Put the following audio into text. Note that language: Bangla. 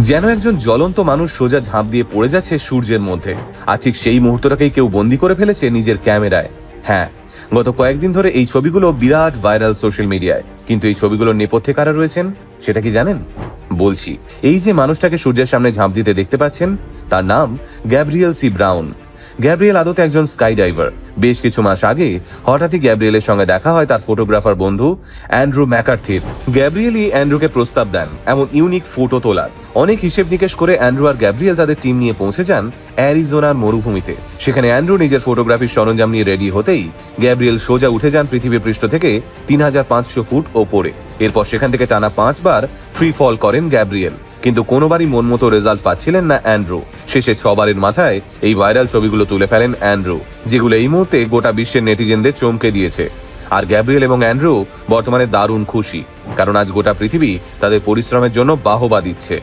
যেন একজন জ্বলন্ত মানুষ সোজা ঝাঁপ দিয়ে পড়ে যাচ্ছে সূর্যের মধ্যে, আর ঠিক সেই মুহূর্তটাকেই কেউ বন্দি করে ফেলেছে নিজের ক্যামেরায়। হ্যাঁ, গত কয়েকদিন ধরে এই ছবিগুলো বিরাট ভাইরাল সোশ্যাল মিডিয়ায়। কিন্তু এই ছবিগুলোর নেপথ্যে কারা রয়েছেন সেটা কি জানেন? বলছি, এই যে মানুষটাকে সূর্যের সামনে ঝাঁপ দিতে দেখতে পাচ্ছেন, তার নাম গ্যাব্রিয়েল সি ব্রাউন। গ্যাব্রিয়েল আদতে একজন স্কাই ডাইভার। বেশ কিছু মাস আগে হঠাৎই গ্যাব্রিয়েলের সঙ্গে দেখা হয় তার ফটোগ্রাফার বন্ধু অ্যান্ড্রু ম্যাকার্থির। গ্যাব্রিয়েলই অ্যান্ড্রুকে প্রস্তাব দেন এমন ইউনিক ফটো তোলার। অনেক হিসেব নিকেশ করে অ্যান্ড্রু আর গ্যাব্রিয়েল তাদের টিম নিয়ে পৌঁছে যান অ্যারিজোনার মরুভূমিতে। সেখানে অ্যান্ড্রু নিজের ফটোগ্রাফির সরঞ্জাম নিয়ে রেডি হতেই গ্যাব্রিয়েল সোজা উঠে যান পৃথিবীর পৃষ্ঠ থেকে ৩৫০০ ফুট ওপরে। এরপর সেখান থেকে টানা ৫ বার ফ্রি ফল করেন গ্যাব্রিয়েল, কিন্তু কোনোবারই মন মতো রেজাল্ট পাচ্ছিলেন না অ্যান্ড্রু। শেষে ৬ বারের মাথায় এই ভাইরাল ছবিগুলো তুলে ফেলেন অ্যান্ড্রু, যেগুলো এই মুহূর্তে গোটা বিশ্বের নেটিজেনদের চমকে দিয়েছে। আর গ্যাব্রিয়েল এবং অ্যান্ড্রু বর্তমানে দারুণ খুশি, কারণ আজ গোটা পৃথিবী তাদের পরিশ্রমের জন্য বাহবা দিচ্ছে।